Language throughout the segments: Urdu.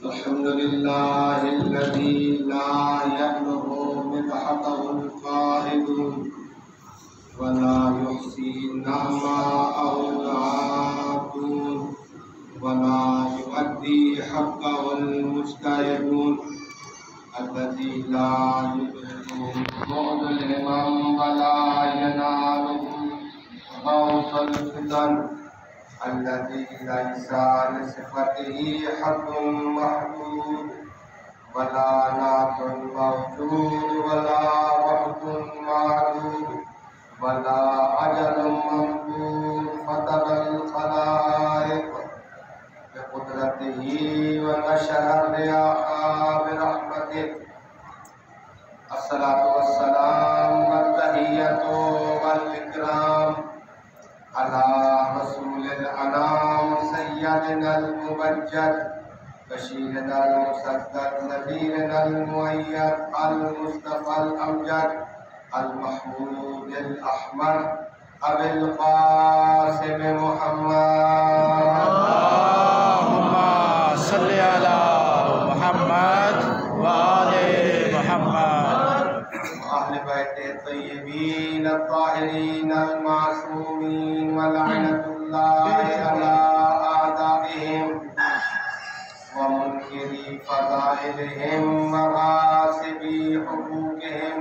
الحمد لله الذي لا يبلغ مدحته القائلون ولا يحصي نعماءه العادون ولا يؤدي حقه المجتهدون الذي لا يدركه بعد الهمم ولا يناله غوث الفتن الذي ليس لصفته حد محدود ولا نعت موجود ولا وقت معدود ولا أجل ممدود فترى الخلائق بقدرته ونشر الرياح برحمته. الصلاة والسلام والتحية والإكرام على رسول الأنام سيدنا الممجد بشيرنا المسدد نذيرنا المؤيد المصطفى الأمجد المحمود الأحمد أبي القاسم محمد. اللهم صل على محمد وآل محمد وأهل بيت الطيبين الطاهرين المعصومين ولعنة الله على أعدائهم ومنكري فضائلهم وغاصبي حقوقهم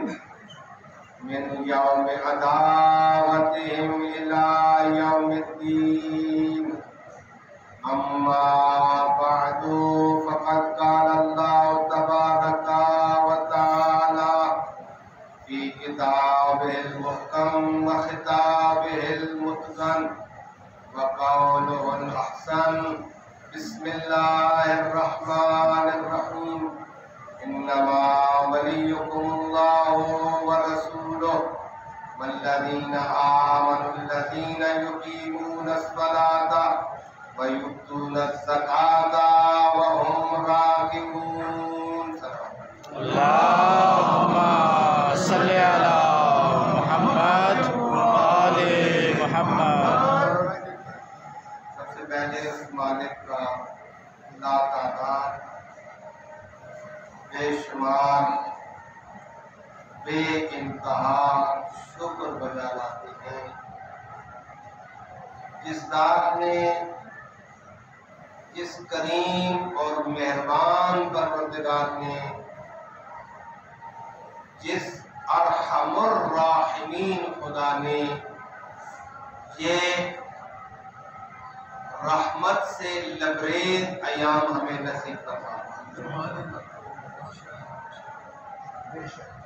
من يوم عداوتهم إلى يوم الدين. أما بعد فقد قال الله تبارك وتعالى في كتابه المحكم وخطابه المتقن وقوله الأحسن. بسم الله الرحمن الرحيم. إنما وليكم الله ورسوله والذين آمنوا الذين يقيمون الصلاة ويؤتون الزكاة وهم راكعون. اللهم صل على محمد وآل محمد. سب سے پہلے اس مالک کا لا تعداد بے شمار بے انتہا شکر بجا لاتے ہیں جس ذات نے جس کریم اور مہربان پروردگار نے جس ارحم الراحمین خدا نے یہ رحمت سے لبریز ایام ہمیں نصیب فرمایا.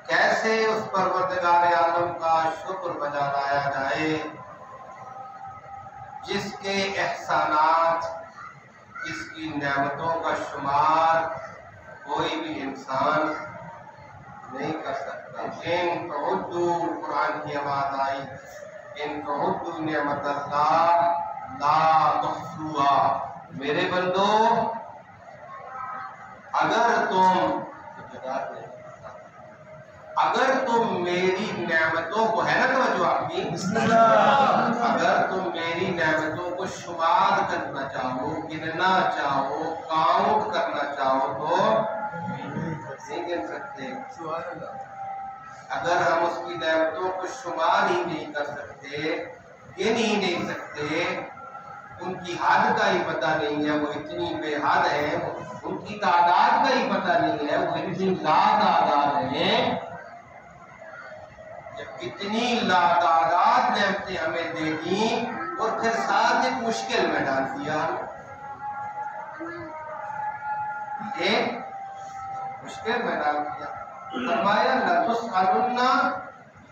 کیسے اس پروردگار عالم کا شکر بجا لایا جائے جس کے احسانات جس کی نعمتوں کا شمار کوئی بھی انسان نہیں کر سکتا. ان تعدوا قرآن کی آواز آئی ان تعدوا نعمت اللہ لا تحصوها. میرے بندو اگر تم میری نعمتوں کو ہے نا توجہ آپ کی اگر تم میری نعمتوں کو شمار کرنا چاہو گننا چاہو کاؤنٹ کرنا چاہو تو نہیں گن سکتے. اگر ہم اس کی نعمتوں کو شمار ہی نہیں کر سکتے گن ہی نہیں سکتے ان کی حد کا ہی پتہ نہیں ہے وہ اتنی بے حد ہے ان کی تعداد کا ہی پتہ نہیں ہے وہ اتنی لا تعداد ہیں جب اتنی لا تعداد نعمتیں ہمیں دے دیں اور پھر ساتھ ایک مشکل میں ڈال دیا ایک مشکل میں ڈال دیا. فرمایا لَتُسْأَلُنَّ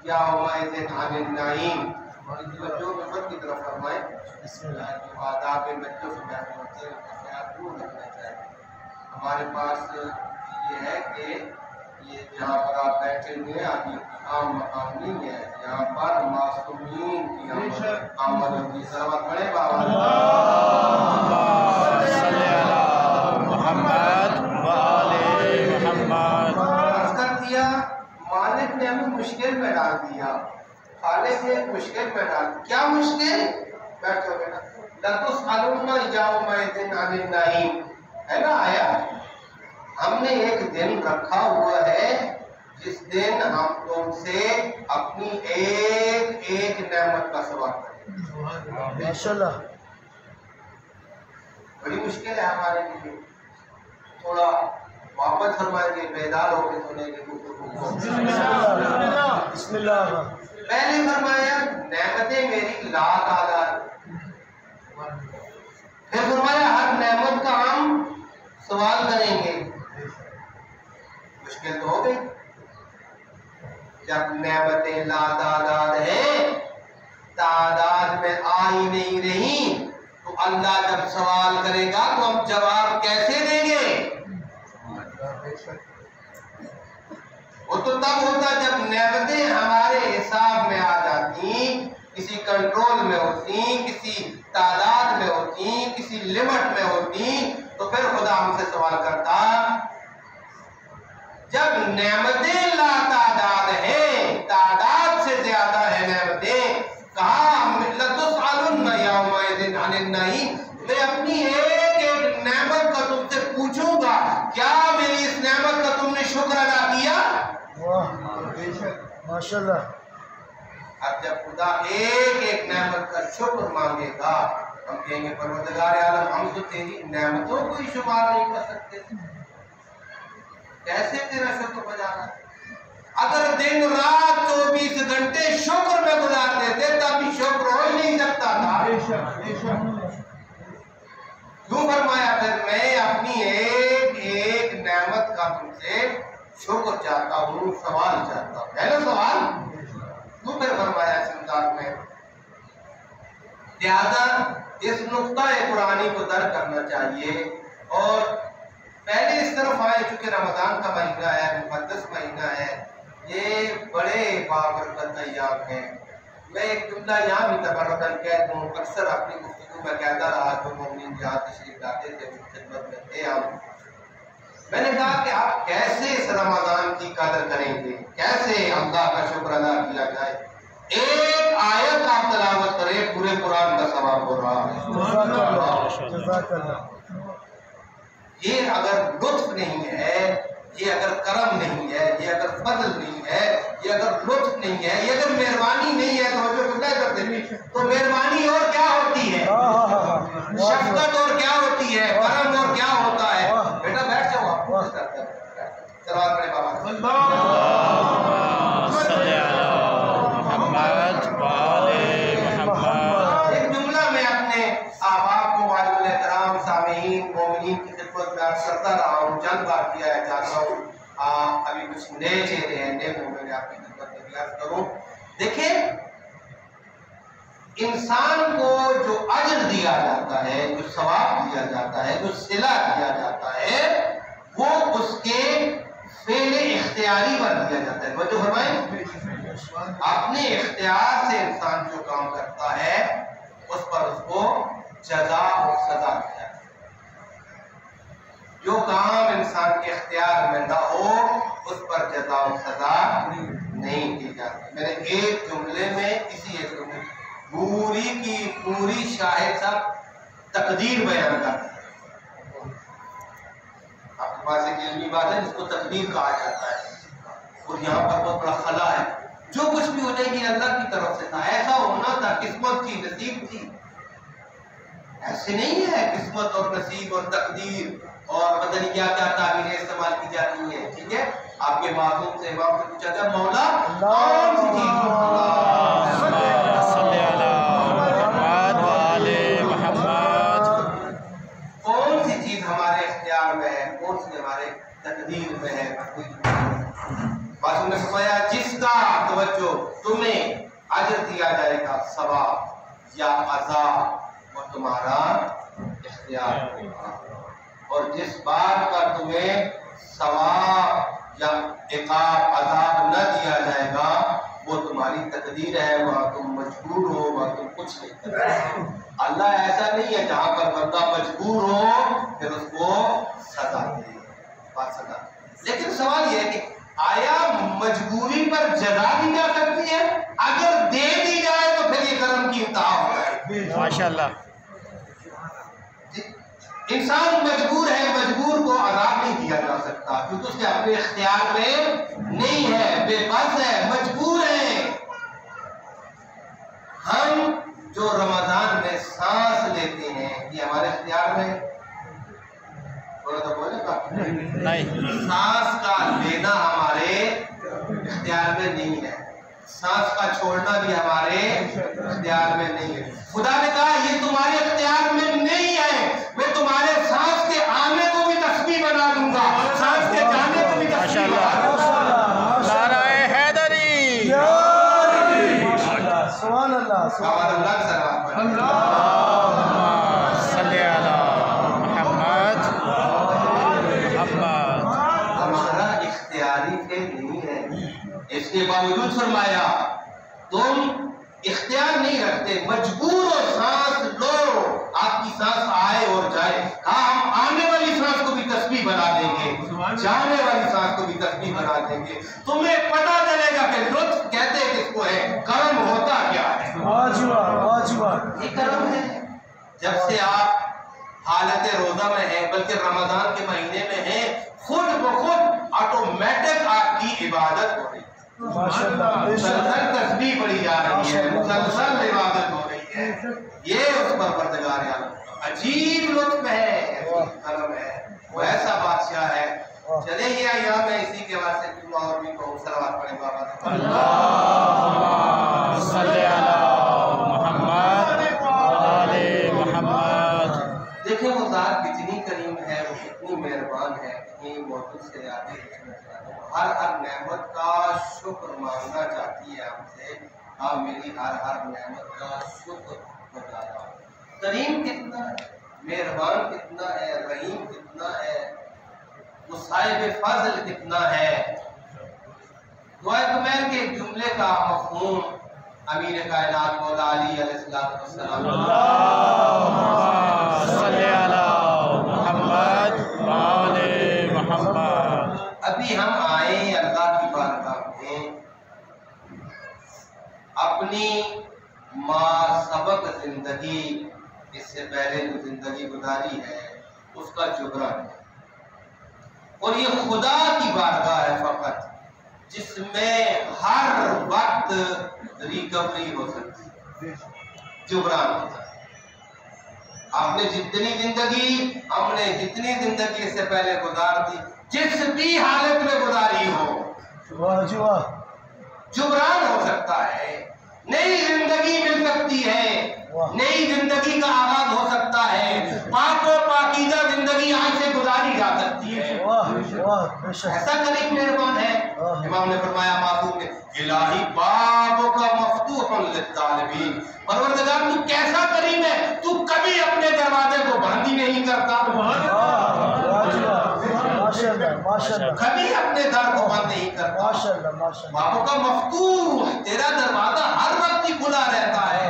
يَوْمَئِذٍ عَنِ النَّعِيمِ. اور جو محبت کی طرف فرمائے آداب بچوں سے بیان کرتے ہیں خیال دور رکھنا چاہیے. ہمارے پاس یہ ہے کہ یہ جہاں پر آپ بیٹھے ہوئے ہیں ابھی عام مقام نہیں ہے یہاں پر معصومین کی آمد ہوتی ہے. سلامت پڑھے بابا صل علی محمد وآل محمد. عرض کر دیا مالک نے ہمیں مشکل میں ڈال دیا خالق نے مشکل میں ڈال. کیا مشکل؟ بیٹھو بیٹا لَتُسْأَلُنَّ يَوْمَئِذٍ عَنِ النَّعِيمِ ہے نا آیا ہم نے ایک دن رکھا ہوا ہے جس دن ہم تم سے اپنی ایک ایک نعمت کا سوال کریں. ماشاءاللہ. بڑی مشکل ہے ہمارے لیے. تھوڑا واپس فرمائیں گے, بیدار ہو کے سنیں گے گفتگو. بسم اللہ. پہلے فرمایا نعمتیں میری لا تعداد, پھر فرمایا ہر نعمت کا ہم سوال کریں گے. مشکل تو ہو گئی. جب نعمتیں لا تعداد ہیں, تعداد میں آ ہی نہیں رہی, تو اللہ جب سوال کرے گا تو ہم جواب کیسے دیں گے؟ وہ تو تب ہوتا جب نعمتیں ہمارے حساب میں آ جاتی, کسی کنٹرول میں ہوتی, کسی تعداد میں ہوتی, کسی لمٹ میں ہوتی, تو پھر خدا ہم سے سوال کرتا. جب نعمتیں لا تعداد ہیں, تعداد سے زیادہ ہے نعمتیں, کہا لَتُسْأَلُنَّ يَوْمَئِذٍ عَنِ النَّعِيمِ, میں اپنی ایک ایک نعمت کا تم سے پوچھوں گا, کیا میری اس نعمت کا تم نے شکر ادا کیا؟ ماشاءاللہ. اب جب خدا ایک ایک نعمت کا شکر مانگے گا, ہم کہیں گے پروردگار عالم ہم تو تیری نعمتوں کو ہی شمار نہیں کر سکتے, کیسے تیرا شکر بجانا؟ اگر دن رات 24 گھنٹے شکر میں گزار دیتے تب بھی شکر ہو ہی نہیں سکتا تھا. کیوں فرمایا پھر میں اپنی ایک ایک نعمت کا تم سے شکر چاہتا ہوں, سوال چاہتا ہوں. ہے نا سوال؟ تو پھر فرمایا اس انداز میں. لہذا اس نقطہ قرآنی کو درک کرنا چاہیے, اور پہلے اس طرف آئے چونکہ رمضان کا مہینہ ہے, مقدس مہینہ ہے, یہ بڑے بابرکت ایام ہیں. میں ایک جملہ یہاں بھی تبرکن کہہ دوں, اکثر اپنی گفتگو میں کہتا رہا, جو مومنین جہاں تشریف لاتے تھے اس خدمت میں تھے ہم, میں نے کہا کہ آپ کیسے اس رمضان کی قدر کریں گے, کیسے اللہ کا شکر ادا کیا جائے. ایک آیت آپ تلاوت کریں, پورے قرآن کا ثواب ہو رہا ہے. جزاک اللہ. یہ اگر لطف نہیں ہے, یہ اگر کرم نہیں ہے, یہ اگر فضل نہیں ہے, یہ اگر لطف نہیں ہے, یہ اگر مہربانی نہیں ہے, تو جو کیا کرتے ہیں, تو مہربانی اور کیا ہوتی ہے, شفقت اور کیا ہوتی ہے, کرم اور کیا ہوتا ہے. بیٹا بیٹھ جاؤ, آپ سلوات پڑھیں بابا. ایک جملہ میں اپنے آباب کو والد احترام سامعین مومنین کی خدمت میں عرض کرتا رہا ہوں, چند بار کیا ہے, چاہتا ہوں ابھی کچھ نئے چہرے ہیں, نئے مومن آپ کی خدمت میں بھی عرض کروں. دیکھیں, انسان کو جو اجر دیا جاتا ہے, جو ثواب دیا جاتا ہے, جو صلہ دیا جاتا ہے, وہ اس کے فعل اختیاری پر دیا جاتا ہے. توجہ فرمائیں, اپنے اختیار سے انسان جو کام کرتا ہے اس پر اس کو جزا اور سزا دیا جاتا ہے. جو کام انسان کے اختیار میں نہ ہو اس پر جزا و سزا نہیں دی جاتی. میں نے ایک جملے میں, اسی ایک جملے پوری کی پوری شاہد صاحب تقدیر بیان کر دی. آپ کے پاس ایک علمی بات ہے جس کو تقدیر کہا جاتا ہے, اور یہاں پر بہت بڑا خلا ہے. جو کچھ بھی ہو جائے گی اللہ کی طرف سے تھا, ایسا ہونا تھا, قسمت تھی, نصیب تھی. ایسے نہیں ہے, قسمت اور نصیب اور تقدیر اور پتہ نہیں کیا کیا تعبیریں استعمال کی جاتی ہیں. ٹھیک ہے, آپ کے معصوم سے امام سے پوچھا جائے, مولا کون سی چیز کون سی چیز ہمارے اختیار میں ہے, کون سی ہمارے تقدیر میں ہے. معصوم نے فرمایا جس کا توجہ تمہیں اجر دیا جائے گا, ثواب یا عذاب, وہ تمہارا اختیار ہوگا, اور جس بات کا تمہیں ثواب یا عقاب عذاب نہ دیا جائے گا وہ تمہاری تقدیر ہے, وہاں تم مجبور ہو, وہاں تم کچھ نہیں کر رہے. اللہ ایسا نہیں ہے جہاں پر بندہ مجبور ہو پھر اس کو سزا دے, بات سزا. لیکن سوال یہ ہے کہ آیا مجبوری پر جزا دی جا سکتی ہے؟ اگر دے دی جائے تو پھر یہ کرم کی انتہا ہو جائے. ماشاءاللہ. انسان مجبور ہے, مجبور کو عذاب نہیں دیا جا سکتا. کیونکہ اس کے اپنے اختیار میں نہیں ہے، بے بس ہے، مجبور ہے۔ ہم جو رمضان میں سانس لیتے ہیں یہ ہمارے اختیار میں بولے تو بولے گا نہیں، سانس کا لینا ہمارے اختیار میں نہیں ہے، سانس کا چھوڑنا بھی ہمارے اختیار میں نہیں ہے۔ خدا نے کہا یہ تمہارے اختیار میں نہیں ہے، میں تمہارے سانس کے آنے کو بھی تسبیح بنا دوں گا، سانس کے جانے کو بھی تسبیح بنا دوں گا۔ نعرہ حیدری، سبحان اللہ، سبحان اللہ کا صلوات پڑھیں۔ اللہم صلی علی محمد محمد۔ ہمارا اختیاری فعل نہیں ہے، اس کے باوجود فرمایا تم اختیار نہیں رکھتے، مجبور ہو، سانس لو، آپ کی سانس آئے اور جائے۔ ہاں ہم آنے والی سانس کو بھی تسبیح بنا دیں گے، جانے والی سانس کو بھی تسبیح بنا دیں گے۔ تمہیں پتا چلے گا کہ لطف کہتے کس کو ہے، کرم ہوتا کیا ہے۔ یہ کرم ہے۔ جب سے آپ حالت روزہ میں ہیں، بلکہ رمضان کے مہینے میں ہیں، خود بخود آٹومیٹک آپ کی عبادت ہو رہی ہے، مسلسل تسبیح پڑھی جا رہی ہے، مسلسل عبادت ہو رہی ہے۔ یہ اس پر پروردگار عالم عجیب لطف ہے، عجیب کرم ہے، وہ ایسا بادشاہ ہے۔ چلے یہ ایام ہے، اسی کے واسطے کیوں اور بھی کو صلوات پڑھیں بابا۔ اللہم صلی علی محمد آل محمد۔ دیکھیں وہ ذات کتنی کریم ہے، وہ کتنی مہربان ہے، کتنی موجود سے آگے ہر نعمت کا شکر مانگنا چاہتی ہے ہم سے۔ آپ میری ہر نعمت کا شکر بتا رہا ہوں۔ کریم کتنا ہے، مہربان کتنا ہے، رحیم کتنا ہے، وہ صاحب فضل کتنا ہے۔ دعائے کمیر کے جملے کا مفہوم امیر کائنات مولا علی علیہ السلام اللہم صلی علی محمد آل محمد۔ ابھی ہم آئے اللہ کی بارگاہ میں، اپنی ما سبق زندگی، اس سے پہلے جو زندگی گزاری ہے اس کا جبران ہے، اور یہ خدا کی بارگاہ ہے فقط جس میں ہر وقت ریکوری ہو سکتی ہے، جبران ہوتا ہے۔ آپ نے جتنی زندگی، ہم نے جتنی زندگی اس سے پہلے گزار دی، جس بھی حالت میں گزاری ہو، جبران ہو سکتا ہے، نئی زندگی مل سکتی ہے، نئی زندگی کا آغاز ہو سکتا ہے، پاک و پاکیزہ زندگی آج سے گزاری جا سکتی ہے۔ ایسا کریم مہربان ہے۔ امام نے فرمایا معصوم نے، الہی بابوں کا مفتوح للطالبین، پروردگار تو کیسا کریم ہے، تو کبھی اپنے دروازے کو بند ہی نہیں کرتا، کبھی اپنے در کو بند نہیں کرتا۔ بابوں کا مفتوح، تیرا دروازہ ہر وقت ہی کھلا رہتا ہے۔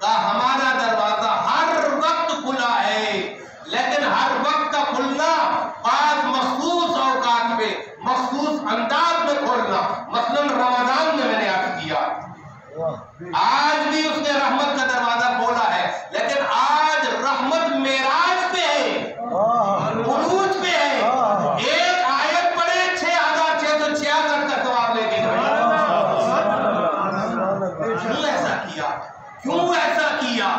ہمارا دروازہ ہر وقت کھلا ہے، لیکن ہر وقت کا کھلنا بعض مخصوص اوقات میں مخصوص انداز میں کھولنا، مثلا رمضان میں نے عرض کیا، آج بھی اس نے رحمت کا دروازہ کھولا ہے، لیکن آج رحمت معراج پہ ہے، عروج پہ ہے۔ ایک آیت پڑھے 6666 کا ثواب لے کے گئے۔ کیوں ایسا کیا؟ کیوں ایسا کیا؟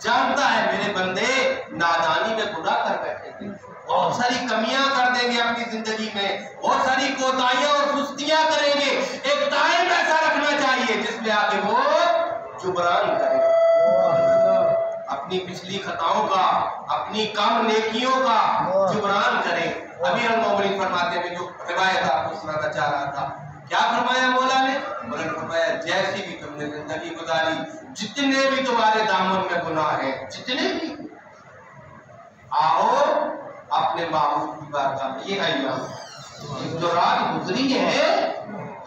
جانتا ہے میرے بندے نادانی میں گناہ کر بیٹھے گے، بہت ساری کمیاں کر دیں گے اپنی زندگی میں، بہت ساری کوتاہیاں اور سستیاں کریں گے۔ ایک ٹائم ایسا رکھنا چاہیے جس میں آگے وہ جبران کرے، اپنی پچھلی خطاؤں کا، اپنی کم نیکیوں کا جبران کرے۔ امیر المومنین فرماتے ہیں، جو روایت آپ کو سنانا چاہ رہا تھا، کیا فرمایا مولا نے؟ مولا نے فرمایا جیسی بھی تم نے زندگی گزاری، جتنے بھی تمہارے دامن میں گناہ ہیں، جتنے بھی، آؤ اپنے معبود کی بارگاہ میں۔ یہ ایام جو رات گزری ہے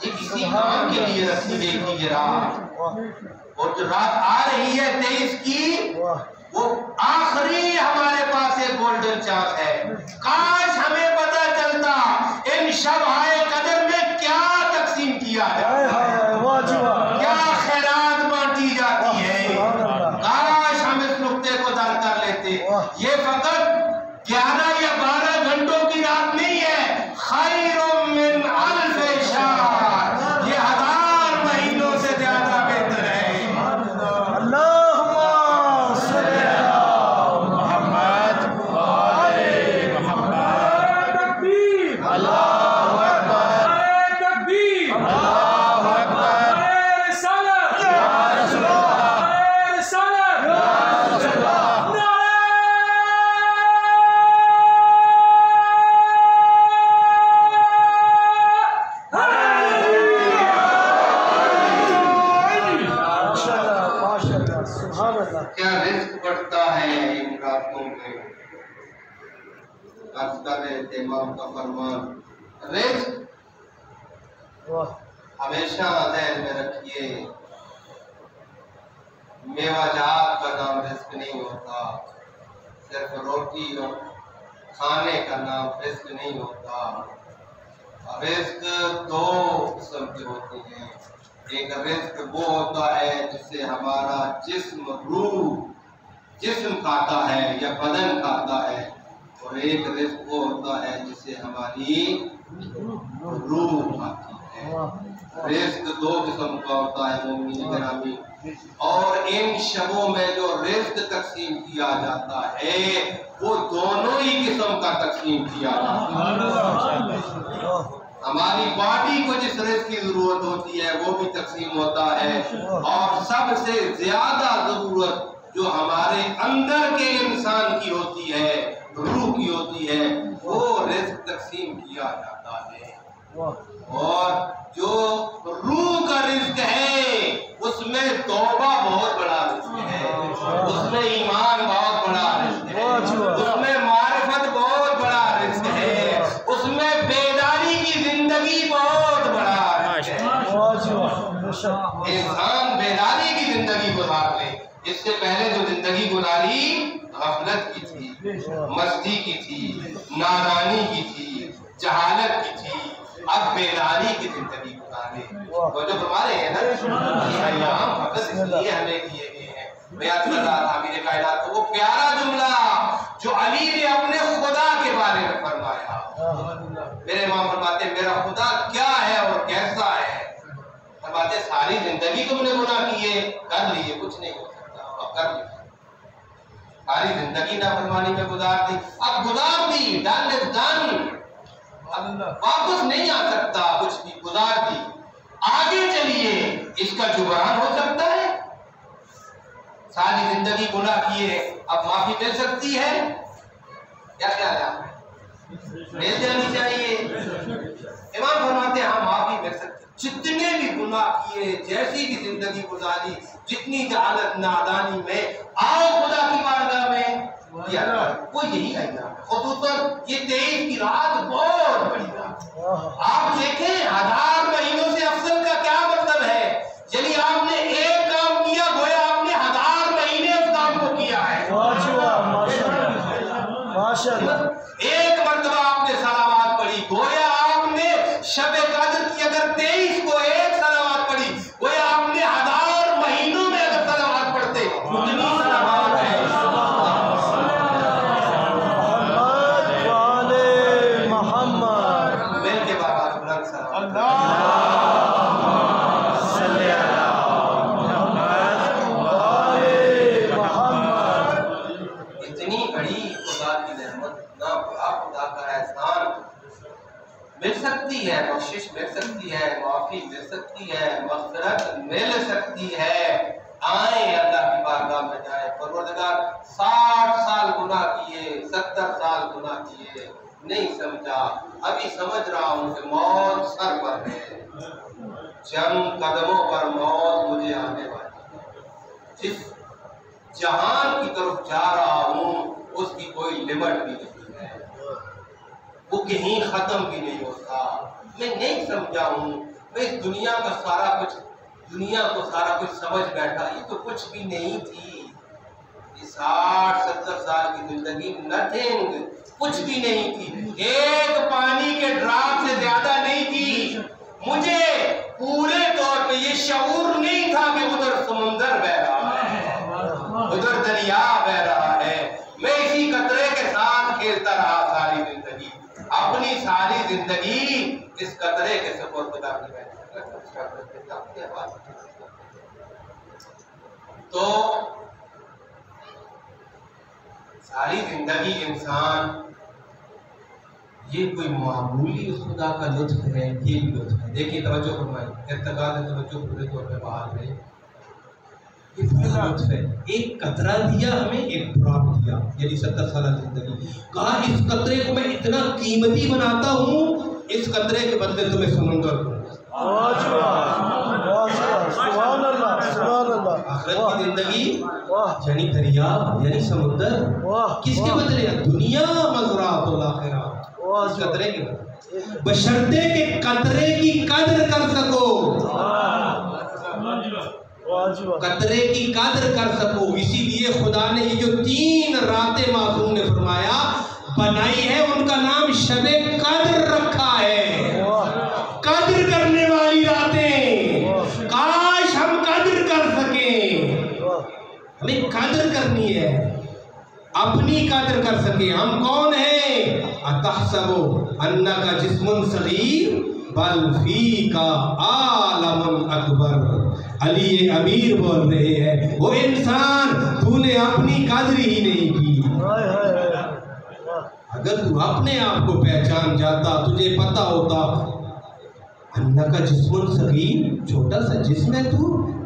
یہ کسی کام کے لیے رکھی گئی تھی یہ رات، اور جو رات آ رہی ہے 23 کی، وہ آخری ہمارے پاس ایک گولڈن چانس ہے۔ کاش ہمیں پتہ چلتا ان شب-ہائے قدر میں کیا تقسیم کیا جاتا ہے، کیا خیرات بانٹی جاتی ہے۔ کاش ہم اس نقطے کو درک کر لیتے۔ یہ فقط 11 یا 12 گھنٹوں کی رات نہیں ہے، عرض کر رہے تھے امام کا فرمان، رزق ہمیشہ ذہن میں رکھیے، میوہ جات کا نام رزق نہیں ہوتا، صرف روٹی اور کھانے کا نام رزق نہیں ہوتا۔ رزق دو قسم کے ہوتے ہیں، ایک رزق وہ ہوتا ہے جس سے ہمارا جسم جسم کھاتا ہے یا بدن کھاتا ہے، اور ایک رزق وہ ہوتا ہے جس سے ہماری روح کھاتی ہے۔ رزق دو قسم کا ہوتا ہے مومنین گرامی، اور ان شبوں میں جو رزق تقسیم کیا جاتا ہے وہ دونوں ہی قسم کا تقسیم کیا جاتا ہے۔ ہماری باڈی کو جس رزق کی ضرورت ہوتی ہے وہ بھی تقسیم ہوتا ہے، اور سب سے زیادہ ضرورت جو ہمارے اندر کے انسان کی ہوتی ہے، روح کی ہوتی ہے، وہ رزق تقسیم کیا جاتا ہے۔ اور جو روح کا رزق ہے اس میں توبہ بہت بڑا رزق ہے، اس میں ایمان بہت بڑا رزق ہے، اس میں معرفت بہت بڑا رزق ہے، اس میں بیداری کی زندگی بہت بڑا رزق ہے۔ انسان بیداری کی زندگی گزار لے، اس سے پہلے جو زندگی گزاری غفلت کی تھی، مستی کی تھی، نادانی کی تھی، جہالت کی تھی، اب بیداری کی زندگی گزارے۔ وہ جو ہمارے ہیں نا یہ ایام فقط اس لیے ہمیں دیے گئے ہیں۔ میں یاد کر رہا تھا امیر کائنات کو وہ پیارا جملہ جو علی نے اپنے خدا کے بارے میں فرمایا۔ میرے امام فرماتے ہیں میرا خدا کیا ہے اور کیسا ہے؟ فرماتے ساری زندگی تم نے گناہ کیے، کر لیے، کچھ نہیں ہو سکتا، اب کر لیے، ساری زندگی نافرمانی میں گزار دی، اب گزار دی، ڈن از ڈن، واپس نہیں آ سکتا، کچھ بھی گزار دی، آگے چلیے، اس کا جبران ہو سکتا ہے؟ ساری زندگی گناہ کیے، اب معافی مل سکتی ہے؟ کیا خیال ہے آپ؟ مل جانی چاہیے۔ امام فرماتے ہیں ہاں معافی مل سکتی، جتنے بھی گناہ کیے، جیسی بھی زندگی گزاری، جتنی جہالت نادانی میں، آؤ خدا کی بارگاہ میں، وہ یہی ہے نا۔ خصوصاً یہ 23 کی رات بہت بڑی رات ہے۔ آپ دیکھیں 1000 مہینوں سے افضل کا کیا مطلب ہے، یعنی آپ نے ایک کام کیا گویا آپ نے 1000 مہینے اس کام کو کیا ہے۔ ایک مرتبہ آپ نے صلوات پڑھی گویا آپ نے شب قدر کی اگر 23 کو ایک صلوات پڑھی گویا آپ نے 1000 مہینوں میں اگر صلوات پڑھتے اتنی صلوات ہے۔ مل سکتی ہے، بخشش مل سکتی ہے، معافی مل سکتی ہے، مغفرت مل سکتی ہے، آئیں اللہ کی بارگاہ میں جائیں۔ پروردگار 60 سال گناہ کیے، 70 سال گناہ کیے، نہیں سمجھا، ابھی سمجھ رہا ہوں کہ موت سر پر ہے، چند قدموں پر موت مجھے آنے والی ہے، جس جہان کی طرف جا رہا ہوں اس کی کوئی لمٹ بھی نہیں ہے، وہ کہیں ختم بھی نہیں ہوتا، میں نہیں سمجھا ہوں، میں اس دنیا کا سارا کچھ سمجھ بیٹھا، یہ تو کچھ بھی نہیں تھی، یہ 60-70 سال کی زندگی نتھنگ، کچھ بھی نہیں تھی، ایک پانی کے ڈراپ سے زیادہ نہیں تھی۔ مجھے پورے طور پہ یہ شعور نہیں تھا کہ ادھر سمندر بہ رہا ہے، ادھر دریا بہ رہا ہے، میں اسی قطرے کے ساتھ کھیلتا رہا ساری زندگی، اپنی ساری زندگی اس قطرے کے سپرد کرنے میں۔ تو ساری زندگی انسان یہ کوئی معمولی اس خدا کا لطف ہے، یہ بھی لطف ہے۔ دیکھیے توجہ فرمائیں، ارتکاز توجہ پورے طور پہ بحال ہے، یہ بڑا لطف ہے۔ ایک قطرہ دیا ہمیں، ایک ڈراپ دیا، یعنی 70 سالہ زندگی، کہا اس قطرے کو میں اتنا قیمتی بناتا ہوں، اس قطرے کے بدلے تمہیں سمندر دوں۔ آخرت کی زندگی یعنی دریا، یعنی سمندر، کس کے بدلے؟ دنیا مزرعۃ الاخرہ، قطرے کی بشرطے کہ قطرے کی قدر کر سکو، قطرے کی قدر کر سکو۔ اسی لیے خدا نے یہ جو 3 راتیں معصوم نے فرمایا بنائی ہے، ان کا نام شب قدر رکھا ہے۔ قدر کرنے والی راتیں، کاش ہم قدر کر سکیں۔ ہمیں قدر کرنی ہے، اپنی قدر کر سکیں۔ ہم کون ہیں؟ اتحسبوا انک جسم صغیر بل فیک عالم اکبر۔ علی امیر بول رہے ہیں، وہ انسان تو نے اپنی قدر ہی نہیں کی۔ اگر تو اپنے آپ کو پہچان جاتا، تجھے پتا ہوتا انک جسم صغیر، چھوٹا سا جسم ہے تو،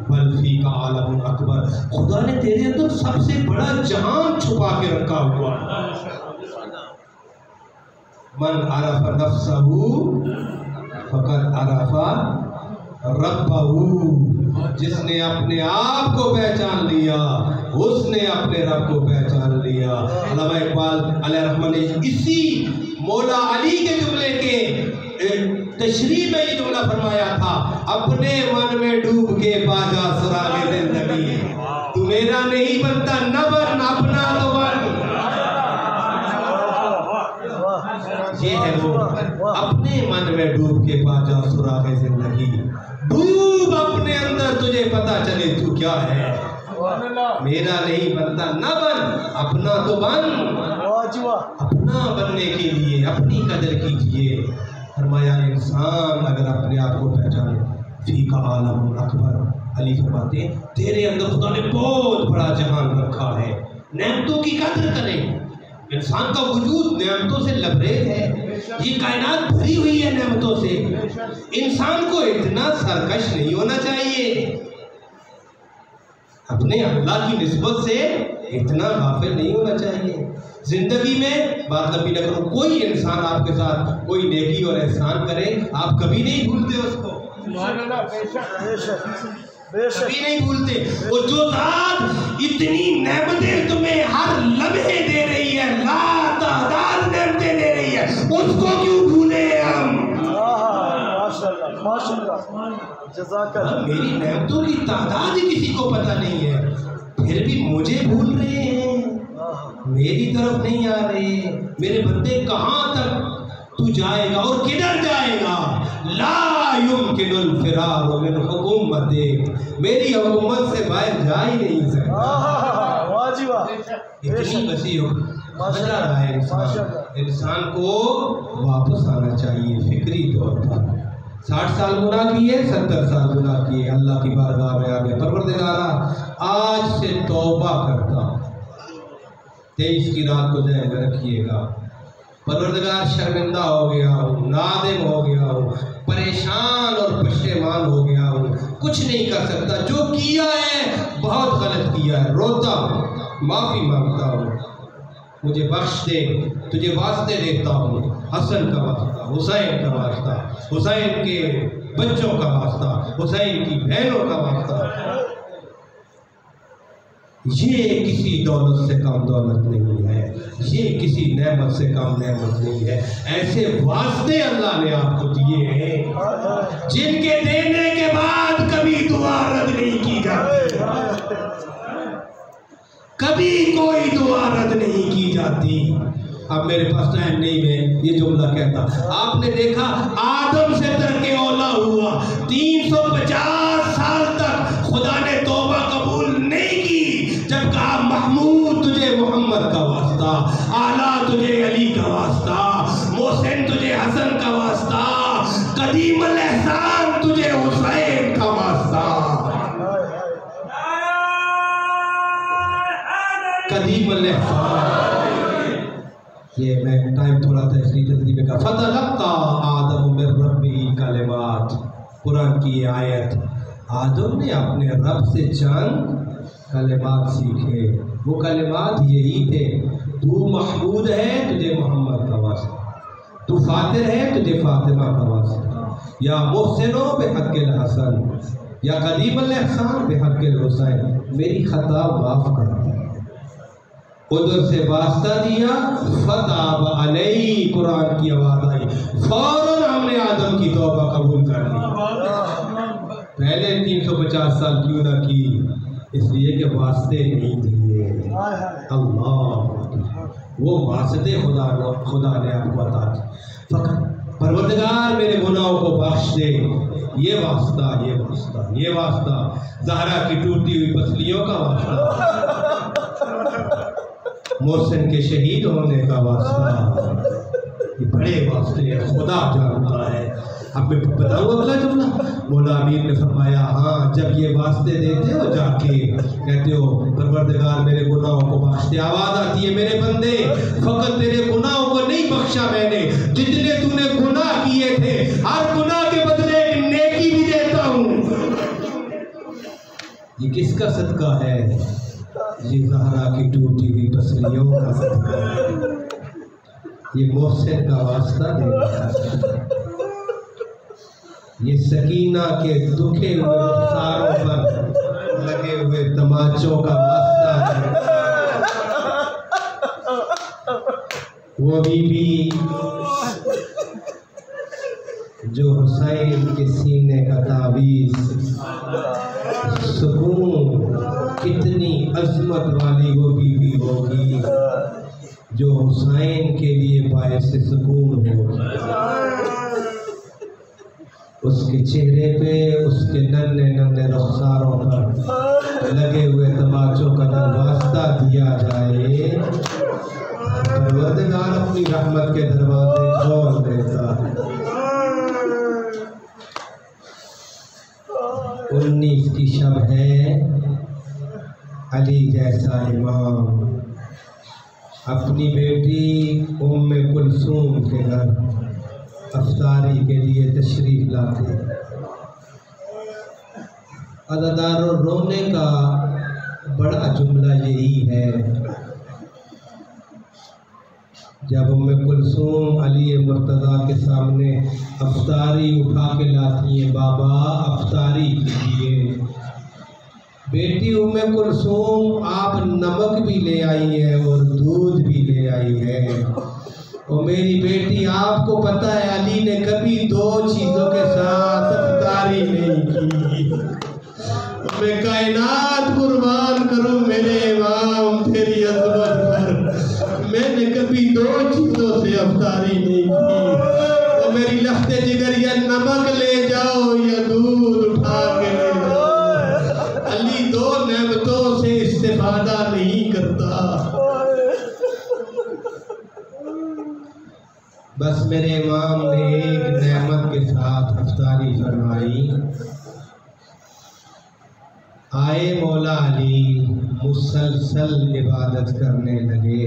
بل فیک عالم اکبر، خدا نے تیرے اندر سب سے بڑا جہان چھپا کے رکھا ہوا۔ من عرف نفسہ فقد عرف ربہ، جس نے اپنے آپ کو پہچان لیا اس نے اپنے رب کو پہچان لیا۔ علامہ اقبال علیہ الرحمہ نے اسی مولا علی کے جملے کے تشریح میں یہ جملہ فرمایا تھا، اپنے من میں ڈوب کے باجا سراغ زندگی، تو میرا نہیں بنتا نہ بن، اپنا تو بن۔ یہ ہے وہ اپنے من میں ڈوب کے باجا سراغ زندگی، ڈوب اپنے اندر، تجھے پتا چلے تو کیا ہے۔ میرا نہیں بنتا نہ بن، اپنا تو بن۔ اپنا بننے کے لیے اپنی قدر کیجئے۔ فرمایا انسان اگر اپنے آپ کو پہچانے، فیک عالم اکبر، علی فرماتے ہیں تیرے اندر خدا نے بہت بڑا جہان رکھا ہے۔ نعمتوں کی قدر کریں، انسان کا وجود نعمتوں سے لبریز ہے، یہ کائنات بھری ہوئی ہے نعمتوں سے۔ انسان کو اتنا سرکش نہیں ہونا چاہیے، اپنے اللہ کی نسبت سے اتنا غافل نہیں ہونا چاہیے۔ زندگی میں بات نبی نہ کرو، کوئی انسان آپ کے ساتھ کوئی نیکی اور احسان کرے، آپ کبھی نہیں بھولتے اس کو، کبھی نہیں بھولتے۔ اور جو ذات اتنی نعمتیں تمہیں ہر لمحے دے رہی ہے، لا تعداد نعمتیں دے رہی ہے، اس کو کیوں بھولے ہم؟ میری نعمتوں کی تعداد ہی کسی کو پتہ نہیں ہے، پھر بھی مجھے بھول رہے ہیں، میری طرف نہیں آ رہے۔ میرے بندے کہاں تک تو جائے گا اور کدھر جائے گا؟ لا یمکن الفرار من حکومت، میری حکومت سے باہر جا ہی نہیں سکتا۔ اتنی وسیع مجرا رہا ہے انسان کو واپس آنا چاہیے فکری طور پر۔ 60 سال گناہ کیے، 70 سال گناہ کیے، اللہ کی بارگاہ میں آ گئے، پروردگارا آج سے توبہ کرتا ہوں۔ 23 کی رات کو ذہن میں رکھیے گا، پروردگار شرمندہ ہو گیا ہوں، نادم ہو گیا ہوں، پریشان اور پشیمان ہو گیا ہوں، کچھ نہیں کر سکتا، جو کیا ہے بہت غلط کیا ہے، روتا ہوں، معافی مانگتا ہوں، مجھے بخش دے، تجھے واسطے دیتا ہوں، حسن کا واسطہ، حسین کا واسطہ، حسین کے بچوں کا واسطہ، حسین کی بہنوں کا واسطہ۔ یہ کسی دولت سے کم دولت نہیں ہے، یہ کسی نعمت سے کم نعمت نہیں ہے۔ ایسے واسطے اللہ نے آپ کو دیے ہیں جن کے دینے کے بعد کبھی دعا رد نہیں کی جاتی، کبھی کوئی دعا رد نہیں کی جاتی۔ اب میرے پاس ٹائم نہیں، میں یہ جملہ کہتا، آپ نے دیکھا آدم سے ترک اولا ہوا، 350 سال تک خدا نے توبہ قبول نہیں کی، جب کہا محمود تجھے محمد کا واسطہ، اعلیٰ تجھے علی کا واسطہ، محسن تجھے حسن کا واسطہ، قدیم الاحسان تجھے حسین کا واسطہ، قدیم الاحسان۔ یہ میں ٹائم تھوڑا تھا اس لیے جلدی میں کہا، فتلقى آدم من ربه کلمات، قرآن کی آیت، آدم نے اپنے رب سے چند کلمات سیکھے، وہ کلمات یہی تھے، تو محمود ہے تجھے محمد کا واسطہ، تو فاتر ہے تجھے فاطمہ کا واسطہ، یا محسنو بحق الحسن، یا قدیم الاحسان بحق الحسین، میری خطا معاف کر دے۔ ادھر سے واسطہ دیا، فتاب علیہ نئی قرآن کی آواز آئی، فوراً ہم نے آدم کی توبہ قبول کر لی۔ پہلے 350 سال کیوں نہ کی؟ اس لیے کہ واسطے نہیں دیے۔ اللہ وہ واسطے خدا نے آپ کو عطا کی۔ فقط پروردگار میرے گناہوں کو بخش دے، یہ واسطہ، یہ واسطہ، یہ واسطہ، زہرا کی ٹوٹی ہوئی پسلیوں کا واسطہ، محسن کے شہید ہونے کا واسطہ، یہ بڑے واسطے ہیں، خدا جانتا ہے۔ اب میں بتاؤں اگلا جملہ، مولا امین نے فرمایا ہاں جب یہ واسطے دیتے ہو جا کے کہتے ہو پروردگار میرے گناہوں کو بخش دے، آواز آتی ہے میرے بندے فقط تیرے گناہوں کو نہیں بخشا میں نے، جتنے تو نے گناہ کیے تھے ہر گناہ کے بدلے ایک نیکی بھی دیتا ہوں۔ یہ کس کا صدقہ ہے؟ یہ زہرا کی ٹوٹی ہوئی پسلیوں کا صدقہ ہے، یہ محسن کا واسطہ دیتا ہے، یہ سکینہ کے دکھے ہوئے رخساروں پر لگے ہوئے تماچوں کا واسطہ ہے، وہ بی بی جو حسین کے سینے کا تعویذ، سکون کتنی عظمت والی وہ بی بی ہوگی جو حسین کے لیے باعث سکون ہوگی۔ اس کے چہرے پہ اس کے ننھے ننھے رخساروں پر لگے ہوئے تماچوں کا جب واسطہ دیا جائے، پروردگار اپنی رحمت کے دروازے کھول دیتا ہے۔ 19 کی شب ہے، علی جیسا امام اپنی بیٹی ام کلثوم کے گھر افطاری کے لیے تشریف لاتے۔ عزاداروں رونے کا بڑا جملہ یہی ہے، جب ام کلثوم علی مرتضیٰ کے سامنے افطاری اٹھا کے لاتی ہیں، بابا افطاری کیجیے۔ بیٹی ام کلثوم آپ نمک بھی لے آئی ہیں اور دودھ بھی لے آئی ہے، اور میری بیٹی آپ کو پتہ ہے علی نے کبھی 2 چیزوں کے ساتھ افطاری نہیں کی۔ میں کائنات قربان کروں میرے امام تیری عظمت پر، میں نے کبھی 2 چیزوں سے افطاری نہیں کی، اور میری لخت جگر یا نمک لے جاؤ یا دودھ اٹھا کے لے جاؤ، علی 2 نعمتوں سے استفادہ نہیں کرتا۔ بس میرے امام نے ایک نعمت کے ساتھ افطاری فرمائی، آئے مولا علی مسلسل عبادت کرنے لگے۔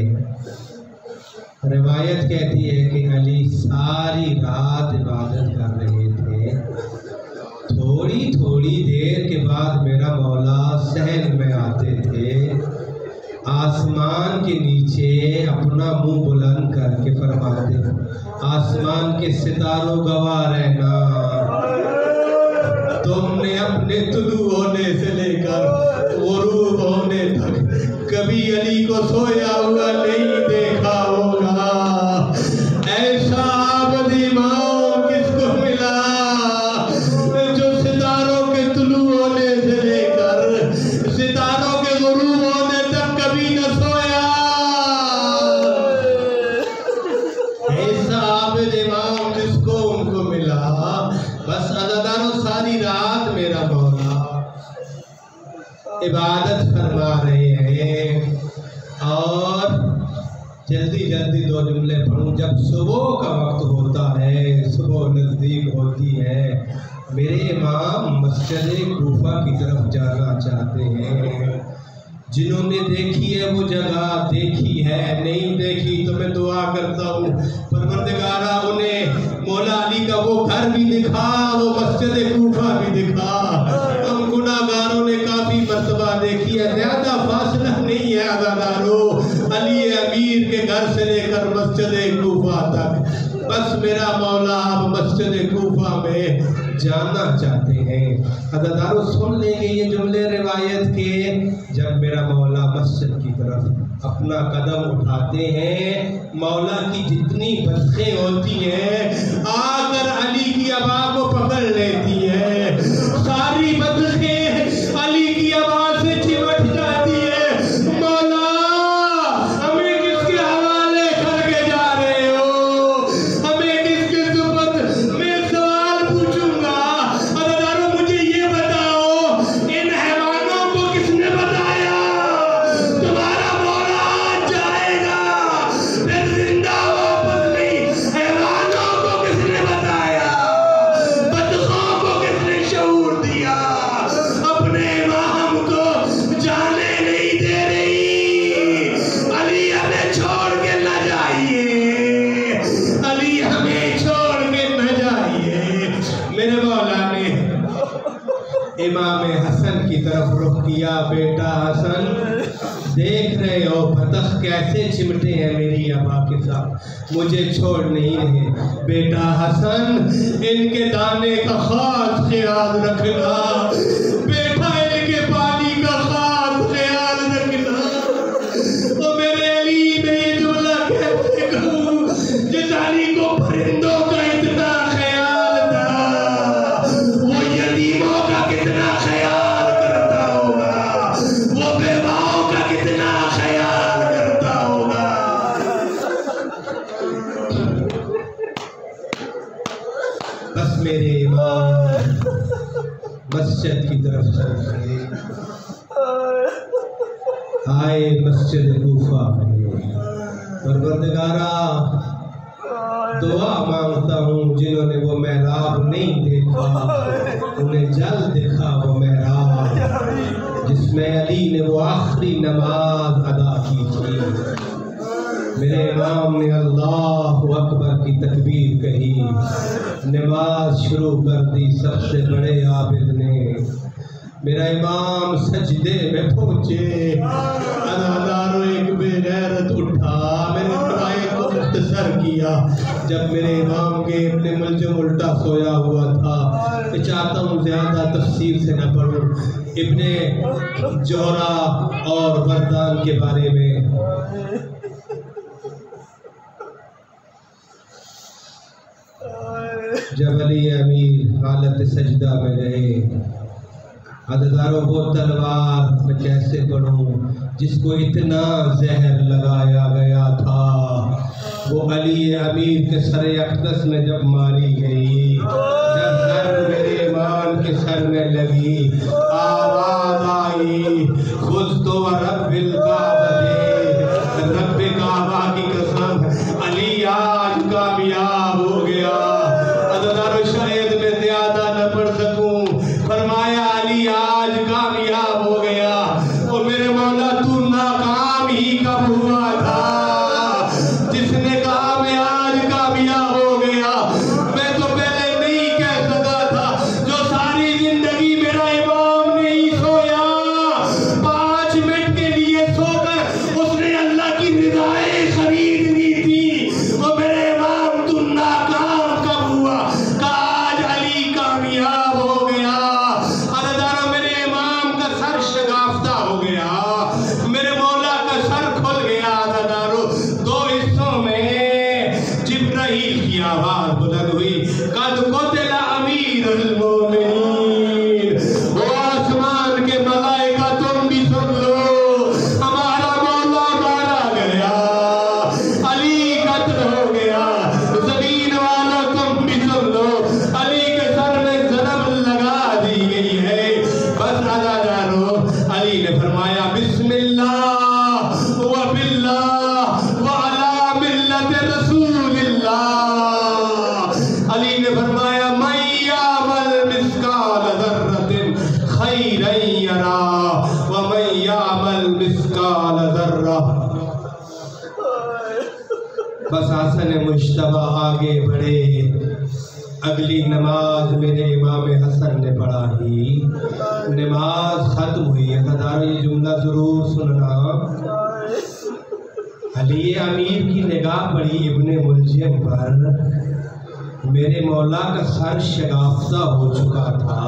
روایت کہتی ہے کہ علی ساری رات عبادت کر رہے تھے، تھوڑی تھوڑی دیر کے بعد میرا مولا صحن میں آتے تھے، آسمان کے نیچے اپنا منہ بلند کر کے فرماتے، آسمان کے ستاروں گواہ رہنا، تم نے اپنے طلوع ہونے سے لے کر غروب ہونے تک کبھی علی کو سویا ہوا نہیں دیکھا ہوگا۔ ایسا عابد امام کس کو ملا جو ستاروں کے طلوع ہونے سے لے کر ستاروں کے غروب ہونے تک کبھی نہ سویا؟ ایسا عابد امام جس کو ان کو ملا۔ بس عزاداروں ساری رات میرا مولا عبادت فرما رہے ہیں، اور جلدی جلدی 2 جملے پڑھوں۔ جب صبح کا وقت ہوتا ہے، صبح نزدیک ہوتی ہے، میرے امام مسجد کوفہ کی طرف جانا چاہتے ہیں۔ جنہوں نے دیکھی ہے وہ جگہ دیکھی ہے، نہیں دیکھی تو میں دعا کرتا ہوں پروردگارہ انہیں مولا علی کا وہ گھر بھی دکھا، وہ مسجد کوفہ بھی دکھا۔ ہم گناہگاروں نے کافی مرتبہ دیکھی ہے، زیادہ فاصلہ نہیں ہے عزاداروں، علی امیر کے گھر سے لے کر مسجد کوفہ تک بس میرا مولا اب مسجد کوفہ میں جانا چاہتے ہیں۔ عزیزانو سن لیں گے یہ جملے روایت کے، جب میرا مولا مسجد کی طرف اپنا قدم اٹھاتے ہیں، مولا کی جتنی بدخیں ہوتی ہیں آ کر علی کی ابا کو پکڑ لیتی ہیں، ساری بدخیں علی کی ابا سے چمٹ جاتی ہے۔ مولا ہمیں کس کے حوالے کر کے جا رہے ہو، ہمیں کس کے سپرد، میں سوال پوچھوں گا۔ عزیزانو مجھے یہ بتاؤ، ان حیوانوں کو کس نے بتایا تمہارا مولا آج جائے گا پھر زندہ واپس نہیں؟ حیوانوں کو کس نے بتایا؟ بدخوں کو کس نے شعور دیا؟ اپنے امام کو جانے نہیں دے رہی۔ علی ہمیں چھوڑ کے نہ جائیے، علی ہمیں چھوڑ کے نہ جائیے۔ میرے مولا نے امام حسن کی طرف رخ کیا، بیٹا حسن دیکھ رہے ہو بطخ کیسے چمٹے ہیں میری ابا کے ساتھ، مجھے چھوڑ نہیں رہے۔ بیٹا حسن ان کے دانے کا خاص خیال رکھنا، بیٹا ان کے پانی کا خاص خیال رکھنا۔ تو میرے علی میں یہ جملہ کیسے کہوں، جس علی کو پرندوں کا اتنا خیال تھا، وہ یتیموں کا کتنا خیال کرتا ہوگا، وہ بیواؤں کا کتنا خیال کرتا ہوگا۔ بس میرے امام مسجد کی طرف چل رہے، آئے مسجد کوفہ میں۔ پروردگارا دعا مانگتا ہوں جنہوں نے وہ محراب نہیں دیکھا انہیں جلد دکھا وہ محراب جس میں علی نے وہ آخری نماز ادا کی تھی۔ میرے امام نے اللہ اکبر کی تکبیر کہی، نماز شروع کر دی سب سے بڑے عابد نے۔ میرا امام سجدے میں پہنچے، عزادارو ایک بے غیرت اٹھا، میں نے روایت کو مختصر کیا۔ جب میرے امام کے ابن ملجم الٹا سویا ہوا تھا، میں چاہتا ہوں زیادہ تفصیل سے نہ پڑھوں ابن جورا اور وردان کے بارے میں۔ جب علی امیر حالت سجدہ میں گئے، عزاداروں وہ تلوار میں کیسے پڑھوں جس کو اتنا زہر لگایا گیا تھا، وہ علی امیر کے سر اقدس میں جب ماری گئی، جب سر میرے امام کے سر میں لگی، آواز آئی خذ تو رب الکعبہ، رب کعبہ کی قسم علی آج کامیاب ہو گیا۔ عزادارو شاید میں زیادہ نہ پڑھ سکوں، فرمایا علی آج کامیاب ہو گیا۔ اور میرے مولا تو ناکام ہی کب ہوا تھا جس نے کہا میں آج کامیاب ہو گیا؟ میں تو پہلے نہیں کہہ سکا تھا، جو ساری زندگی میرا امام نہیں سویا، 5 منٹ کے لیے سو کر اس نے اللہ کی رضائیں خرید لی تھی۔ اور میرے امام تو ناکام کب ہوا کہ آج علی کامیاب ہو گیا؟ عزادارو میرے امام کا سر شگافتہ ہو گیا، میرے مولا کا سر کھل گیا۔ عزادارو 2 حصوں میں جبرائیل کی آواز بلند ہوئی، قد قتل امیر المومنین۔ وہ آسمان کے ملائکہ تم بھی سن لو، ہمارا مولا مارا گیا، علی قتل ہو گیا۔ زمین والوں تم بھی سن لو، علی کے سر میں ضرب لگا دی گئی ہے۔ بس عزادارو علی نے فرمایا بسم اللہ و باللہ وعلا ملت رسول اللہ۔ علی نے فرمایا من یعمل مثقال ذرۃ خیرا یرا ومن یعمل مثقال ذرہ۔ بس حسن مجتبیٰ آگے بڑھے، اگلی نماز میرے امام حسن نے پڑھائی، نماز ختم ہوئی۔ عزادارو یہ جملہ ضرور سننا، علی امیر کی نگاہ پڑی ابن ملجم پر، میرے مولا کا سر شگافتہ ہو چکا تھا،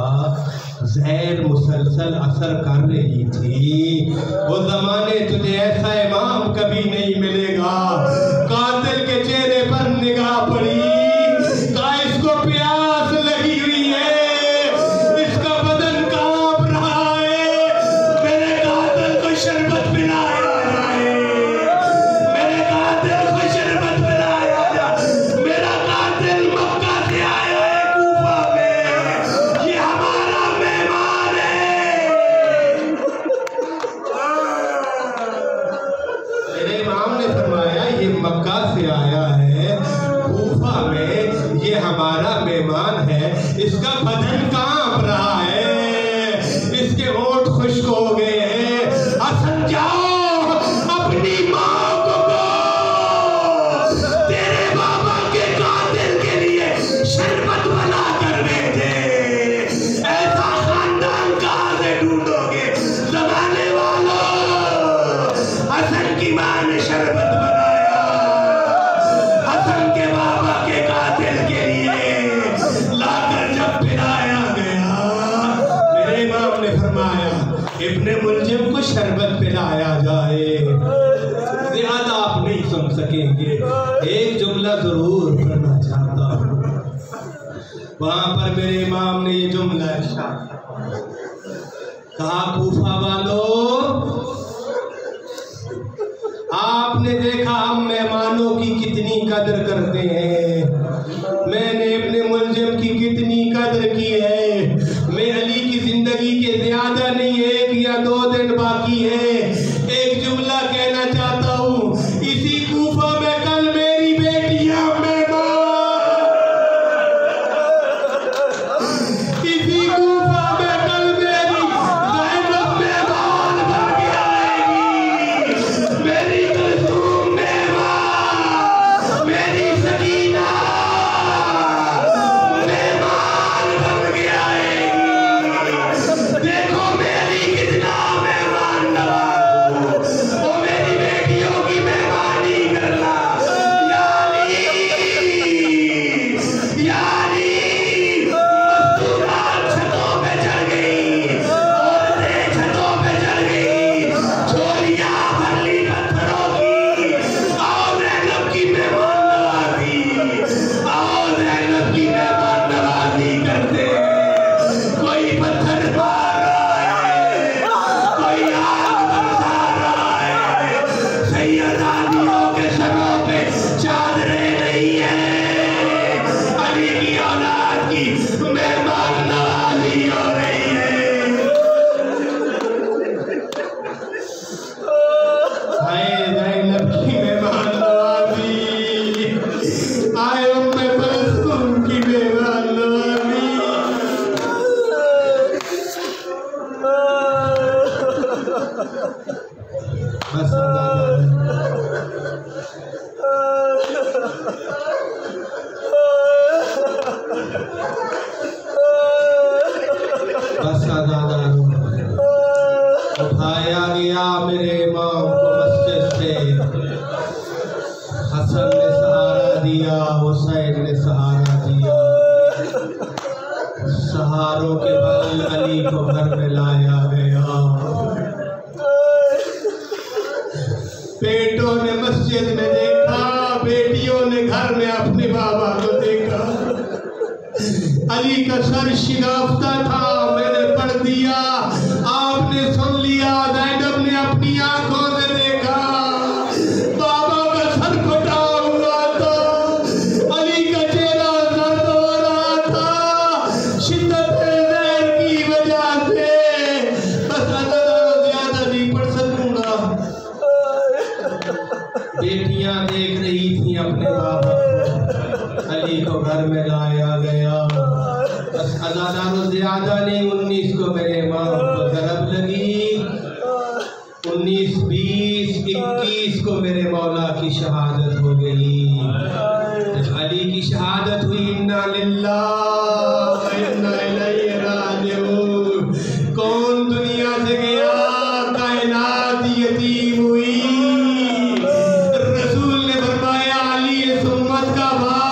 زہر مسلسل اثر کر رہی تھی۔ وہ زمانے تجھے ایسا امام کبھی نہیں ملے گا۔ قاتل کے چہرے پر نگاہ پڑی، کہا اس کو پیاس لگی ہوئی ہے، اس کا بدن کانپ رہا ہے، میرے قاتل کو شربت پلایا جائے، میرے قاتل کو شربت پلایا جائے۔ میرا قاتل مکہ سے آیا ہے کوفہ میں، یہ ہمارا مہمان ہے۔ میرے امام نے فرمایا یہ مکہ سے آیا ہے کوفہ میں، یہ ہمارا مہمان ہے، اس کا بدن کانپ رہا ہے، اس کے ہونٹ خشک ہو گئے ہیں۔ حسن جاؤ اپنی ماں کو تیرے بابا کے قاتل کے لیے شربت بنا کر بیٹھے، ایسا خاندان کہاں سے ڈھونڈو گے زمانے والوں؟ حسن کی ماں نے شربت بنایا، حسن کے بابا کے قاتل کے لیے لا کر جب پلایا گیا، میرے امام نے فرمایا ابن ملجم کو شربت پلایا جائے۔ زیادہ آپ نہیں سن سکیں گے، ایک جملہ ضرور کرنا چاہتا ہوں۔ وہاں پر میرے امام نے یہ جملہ ارشاد کہا، کوفہ والوں، آپ نے دیکھا ہم مہمانوں کی کتنی قدر کرتے ہیں، میں نے ابن ملجم کی کتنی قدر کی ہے۔ میں علی کی زندگی کے زیادہ نہیں، 1 یا 2 دن باقی ہے۔ ایک جملہ کہنا چاہتا ہوں، اسی کوفہ میں کل میری بیٹیاں مہمان، اسی کوفہ میں کل میری زینب مہمان بن کے آئے گی، میری کلثوم مہمان، میری سکینہ مہمان بن کے آئے گی۔ دیکھو میری کتنا مہمان نواز ہوں، وہ میری بیٹیوں کی مہمانی کرنا۔ یا علی، یا علی، مستورات چھتوں پہ چڑھ گئی، عورتیں چھتوں پہ چڑھ گئی، چولیاں بھر لی پتھروں کی، آؤ زینب کی مہمان نوازی، آؤ زینب کی مہمان نوازی کرتے ہیں۔ کوئی پتھر مار رہا ہے، کوئی آگ برسا رہا ہے، سیدانیوں کے سروں پہ چادریں نہیں ہیں، علی کی اولاد کی مہمان نوازی ہو رہی ہے۔ آئے زینب کی مہمان نوازی، آئے ام کلثوم کی مہمان نوازی۔ بس بس آزادہ اٹھایا گیا میرے امام کو مسجد سے، حسن نے سہارا دیا، حسین نے سہارا دیا، سہاروں کے بل علی کو گھر میں لایا گیا۔ بیٹوں نے مسجد میں دیکھا، بیٹیوں نے گھر میں اپنے بابا کو دیکھا، علی کا سر شگافتہ تھا، میں نے پڑھ دیا، آپ نے سن لیا، زینب نے اپنی آنکھوں سے دیکھا، بابا کا سر پھٹا ہوا تھا، علی کا چہرہ درد ہو رہا تھا، شدت زہر کی وجہ سے، بس زیادہ نہیں پڑھ سکوں گا۔ بیٹیاں دیکھ رہی تھیں اپنے بابا کو، علی کو گھر میں لایا گیا، بس ازاداروں زیادہ نہیں، 19 کو میرے امام کو ضرب لگی، 19، 20، 21 کو میرے مولا کی شہادت ہو گئی۔ جب علی کی شہادت ہوئی، انا للہ و انا الیہ راجعون، کون دنیا سے گیا؟ کائنات یتیم ہوئی، محمد کا بھائی